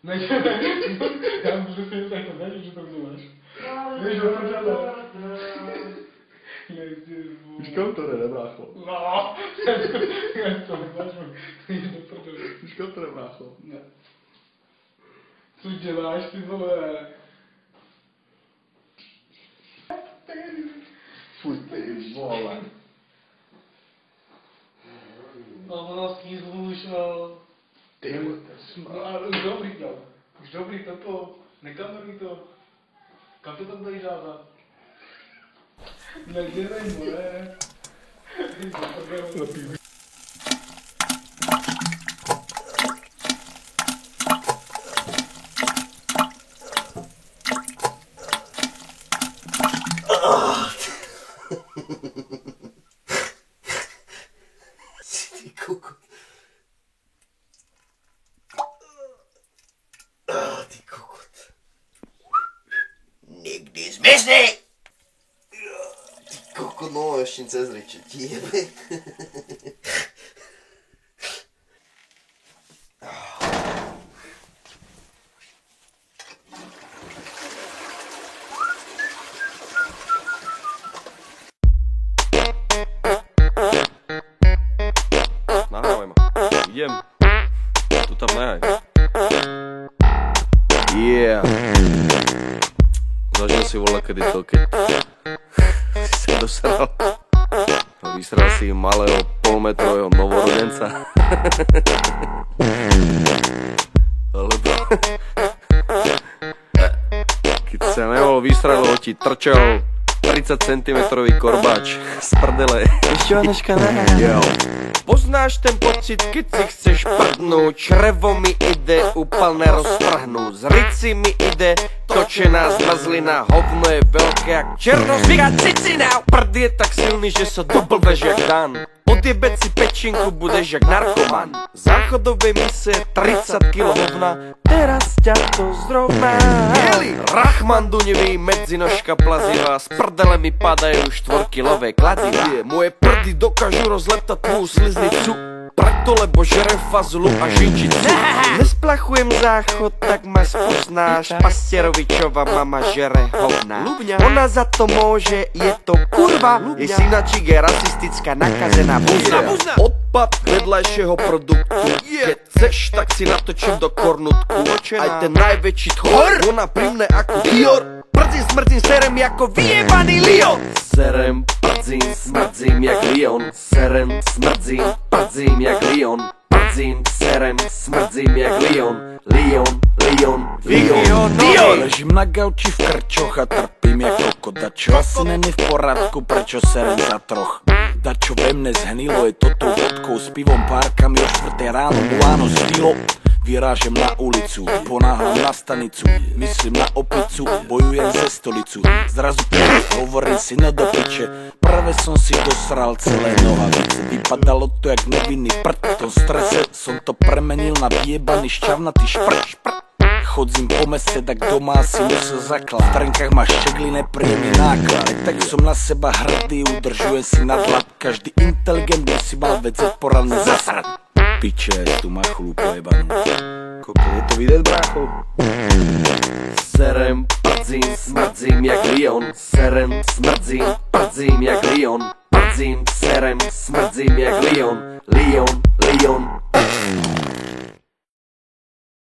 No já můžu si tak to že to vnímáš. Víš, že to dělá. Víš, kam to jde, brácho? No, já to nemáš, Víš, kam to jde, brácho? Ne. Co děláš, ty vole? Fuj, ty vole. No, ono s tím zvušel. Ty No, už dobrý toto, nekameruj to. Kam to tam bude žádat? Nedělej, more. Ty kokot. Ty kokot. Nikdy zmizni! Ty kokot, no ještě cez řeče, ti jebe. Nahrávaj ma. Idem. Tu tam nehaj. Yeah. Zažil si voľa kedy to, keď si sa dosral. Vysral si malého polmetrového novorodenca. Alebo keď sa nemohol vystrať, lebo ti trčal 30 cm korbáč z prdele. Ještě Vaneška nehaj. Jo. Poznáš ten pocit, keď si chceš prdnúť, črevo mi ide úplne roztrhnúť, z rici mi ide točená zmrzlina, hovno je veľké jak černozvíka cicina. Prd je tak silný, že sa doblbeš jak Dan, odjebec si pečinku, budeš jak narkoman. Záchodovej mise 30 kg hovna, teraz ťa to zrovná. Rachmandunivý medzinožka plazivá, z prdele mi padajú 4-kilové kladiva. Moje prdy dokážu rozleptať tvoju sliznicu, preto lebo žerem fazulu a žinčicu. Nesplachujem záchod, tak ma spoznáš, Pastierovičova mama žere hovna. Ona za to môže, je to kurva, jej synačík je rasistická nakazená buzna. Odpad vedľajšieho produktu, keď chceš, tak si natočím do kornutku. Aj ten najväčší tchor, ona primne ako Dior. Prdzím, smrdzím, serem jako vyjebaný Lion. Serem, prdzím, smrdzím jak Lion. Serem, smrdzím, prdzím jak Lion. Prdzím, serem, smrdzím jak Lion. Lion, Lion. Ležím na gauči v krčoch a trpím jako kodačo. Asi není v poradku, prečo serem za troch. Dačo ve mne zhnilo, je to tou vodkou s pivom, párkami o 4 ráno, Milano stylo. Vyrážem na ulicu, ponáhľam na stanicu, myslím na opicu, bojujem ze stolicu. Zrazu hovorím si no do piče, prvé som si dosral celé nohavice. Vypadalo to jak nevinný prd, v tom strese som to premenil na vyjebaný šťavnatý šprč. Chodzím po meste, tak doma si musel zaklad. V trenkách máš šegli nepríjemný náklad. Tak som na seba hrdý, udržujem si nadhlad. Každý inteligent by si mal vedieť poradne zasrať. Piče, tu má chulu pojebanú. Koko, je to vidět, brácho? Serem, prdzím, smrdzím jak Lion. Serem, smrdzím, prdzím jak Lion. Prdzím, serem, smrdzím jak Lion. Lion,